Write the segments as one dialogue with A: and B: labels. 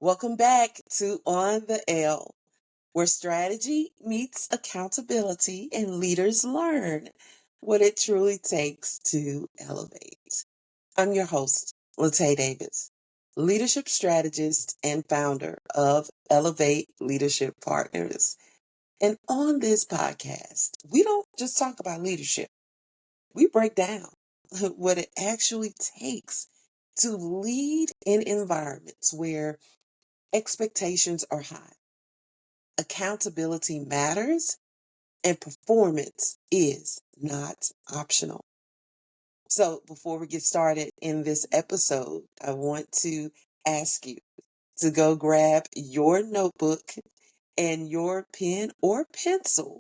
A: Welcome back to On the L, where strategy meets accountability and leaders learn what it truly takes to elevate. I'm your host, LaTaye Davis, leadership strategist and founder of Elevate Leadership Partners. And on this podcast, we don't just talk about leadership, we break down what it actually takes to lead in environments where expectations are high, accountability matters, and performance is not optional. So, before we get started in this episode, I want to ask you to go grab your notebook and your pen or pencil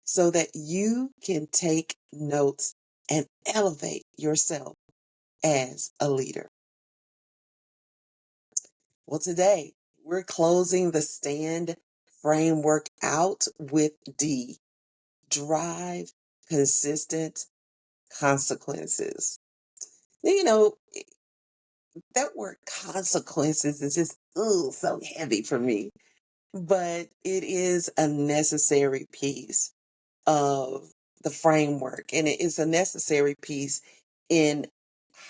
A: so that you can take notes and elevate yourself as a leader. Well, today we're closing the S.T.A.N.D framework out with D. Drive consistent consequences. Now, that word consequences is just, so heavy for me, but it is a necessary piece of the framework, and it is a necessary piece in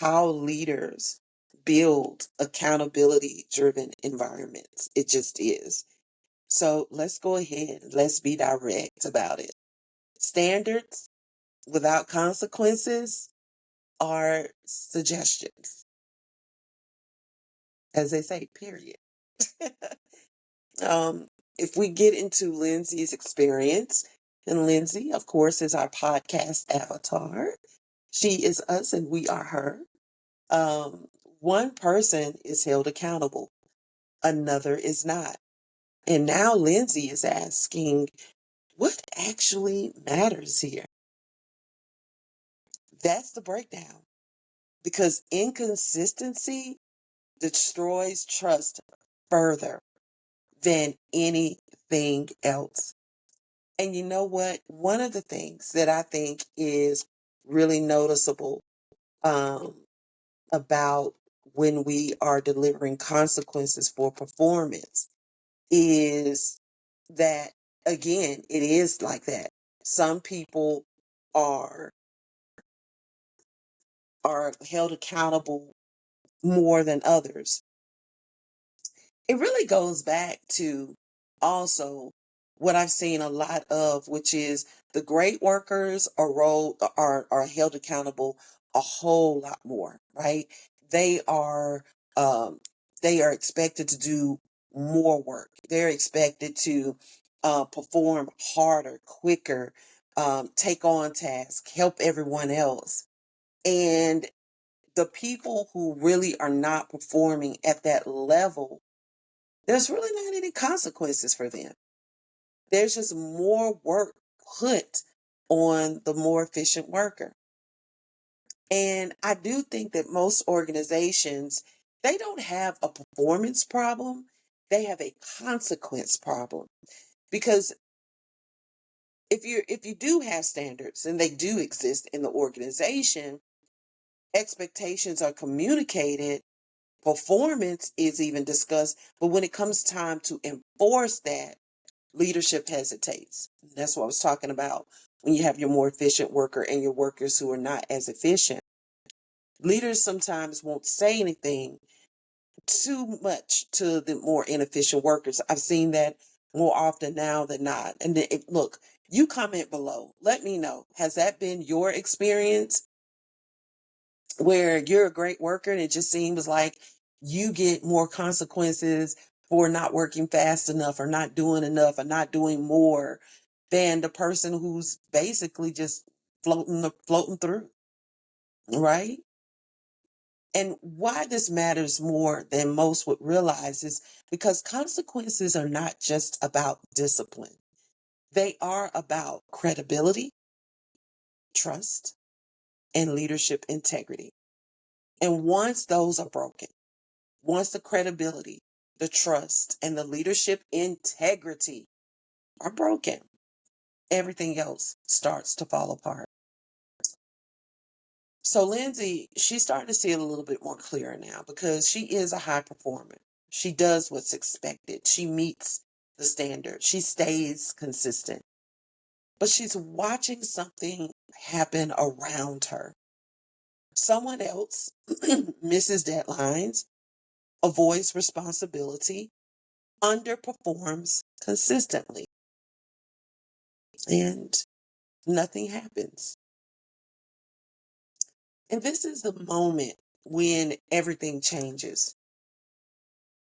A: how leaders build accountability driven environments. It just is. So let's go ahead. Let's be direct about it. Standards without consequences are suggestions, as they say, period. um, if we get into Lindsay's experience, and Lindsay, of course, is our podcast avatar. She is us and we are her. Um, One person is held accountable, another is not. And now Lindsay is asking, what actually matters here? That's the breakdown. Because inconsistency destroys trust further than anything else. And you know what? One of the things that I think is really noticeable um, about when we are delivering consequences for performance is that, again, it is like that. Some people are are held accountable more than others. It really goes back to also what I've seen a lot of, which is the great workers are held accountable a whole lot more, right? They are um, they are expected to do more work. They're expected to perform harder, quicker, take on tasks, help everyone else. And the people who really are not performing at that level, there's really not any consequences for them. There's just more work put on the more efficient worker. And I do think that most organizations, they don't have a performance problem. They have a consequence problem. Because if you do have standards and they do exist in the organization, expectations are communicated, performance is even discussed, but when it comes time to enforce that, leadership hesitates. That's what I was talking about when you have your more efficient worker and your workers who are not as efficient. Leaders sometimes won't say anything too much to the more inefficient workers. I've seen that more often now than not. And then, look, you comment below. Let me know. Has that been your experience where you're a great worker and it just seems like you get more consequences for not working fast enough or not doing enough or not doing more than the person who's basically just floating through, right? And why this matters more than most would realize is because consequences are not just about discipline. They are about credibility, trust, and leadership integrity. And once those are broken, once the credibility, the trust, and the leadership integrity are broken, everything else starts to fall apart. So Lindsay, she's starting to see it a little bit more clearer now because she is a high performer. She does what's expected. She meets the standard. She stays consistent. But she's watching something happen around her. Someone else misses deadlines, avoids responsibility, underperforms consistently, and nothing happens. And this is the moment when everything changes,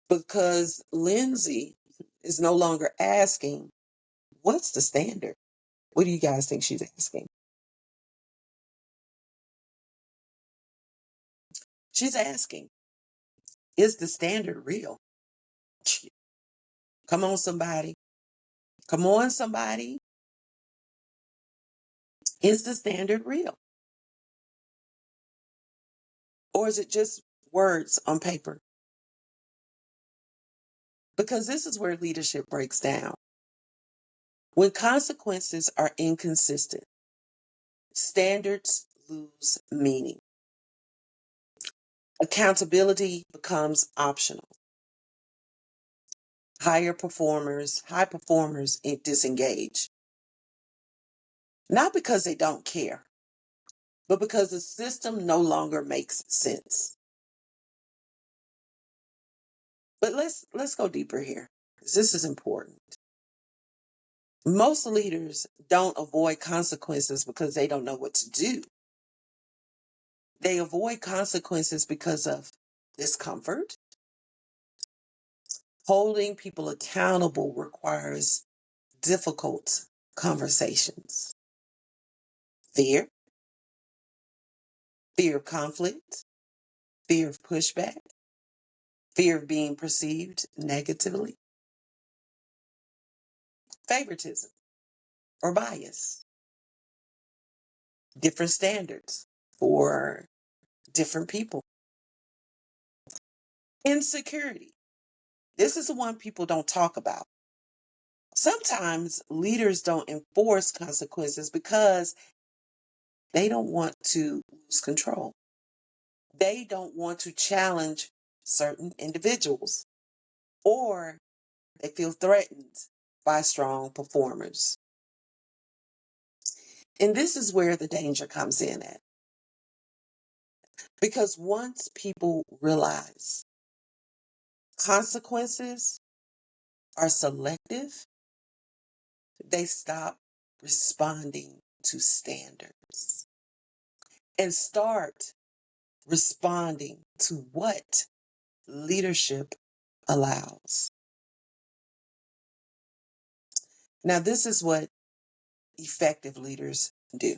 A: because Lindsay is no longer asking, what's the standard? What do you guys think she's asking? She's asking, is the standard real? Come on, somebody. Come on, somebody. Is the standard real? Or is it just words on paper? Because this is where leadership breaks down. When consequences are inconsistent, standards lose meaning. Accountability becomes optional. High performers disengage. Not because they don't care, but because the system no longer makes sense. But let's go deeper here, because this is important. Most leaders don't avoid consequences because they don't know what to do. They avoid consequences because of discomfort. Holding people accountable requires difficult conversations. Fear of conflict, fear of pushback, fear of being perceived negatively, favoritism or bias, different standards for different people, insecurity. This is the one people don't talk about. Sometimes leaders don't enforce consequences because they don't want to lose control. They don't want to challenge certain individuals, or they feel threatened by strong performers. And this is where the danger comes in at. Because once people realize consequences are selective, they stop responding to standards and start responding to what leadership allows. Now, this is what effective leaders do.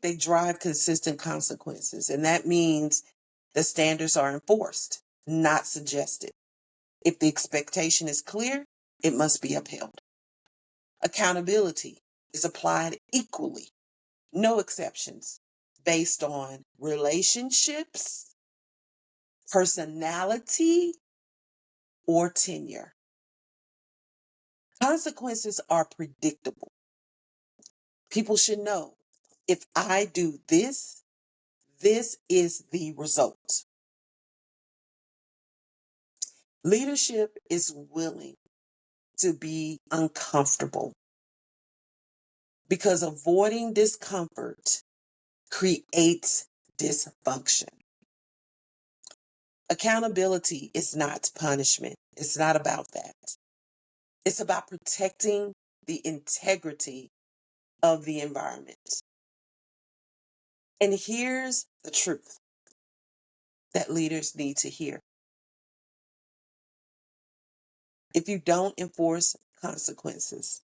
A: They drive consistent consequences, and that means the standards are enforced, not suggested. If the expectation is clear, it must be upheld. Accountability is applied equally, no exceptions, based on relationships, personality, or tenure. Consequences are predictable. People should know, if I do this, this is the result. Leadership is willing to be uncomfortable, because avoiding discomfort creates dysfunction. Accountability is not punishment. It's not about that. It's about protecting the integrity of the environment. And here's the truth that leaders need to hear. If you don't enforce consequences,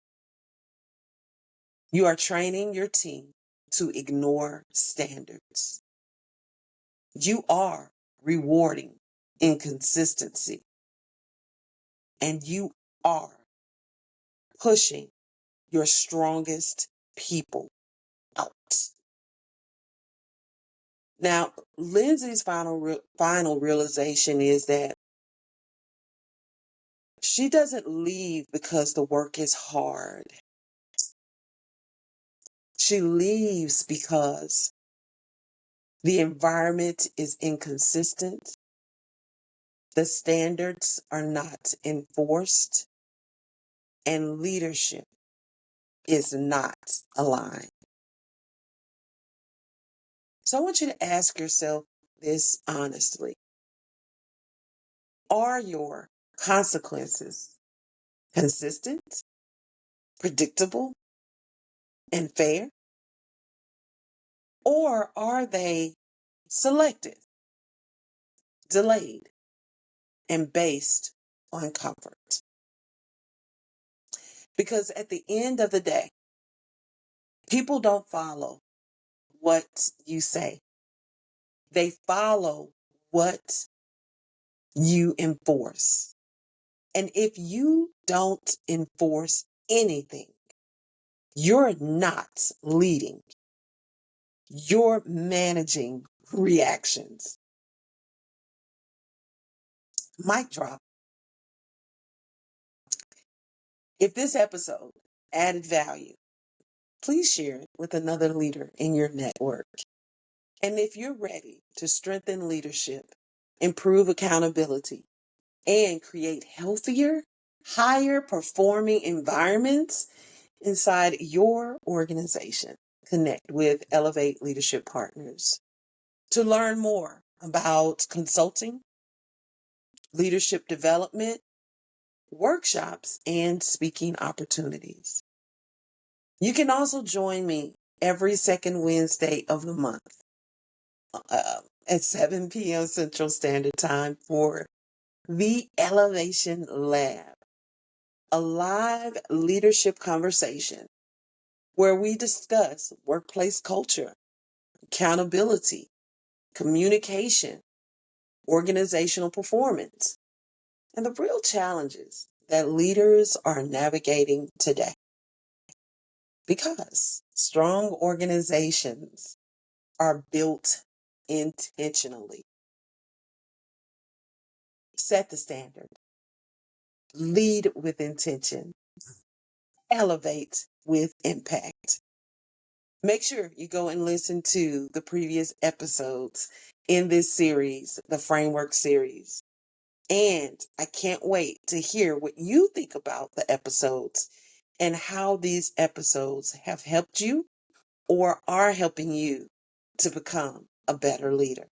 A: you are training your team to ignore standards. You are rewarding inconsistency, and you are pushing your strongest people out. Now, Lindsay's final realization is that she doesn't leave because the work is hard. She leaves because The environment is inconsistent. The standards are not enforced, and leadership is not aligned. So I want you to ask yourself this honestly. Are your consequences consistent, predictable, and fair? Or are they selective, delayed, and based on comfort? Because at the end of the day, people don't follow what you say. They follow what you enforce. And if you don't enforce anything, you're not leading. You're managing reactions. Mic drop. If this episode added value, please share it with another leader in your network. And if you're ready to strengthen leadership, improve accountability, and create healthier, higher performing environments inside your organization, connect with Elevate Leadership Partners. To learn more about consulting, leadership development, workshops, and speaking opportunities. You can also join me every second Wednesday of the month at 7 p.m. Central Standard Time for the Elevation Lab, a live leadership conversation where we discuss workplace culture, accountability, communication, organizational performance, and the real challenges that leaders are navigating today. Because strong organizations are built intentionally. Set the standard. Lead with intention. Elevate with impact. Make sure you go and listen to the previous episodes in this series, the Framework series. And I can't wait to hear what you think about the episodes and how these episodes have helped you or are helping you to become a better leader.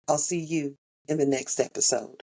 A: I'll see you in the next episode.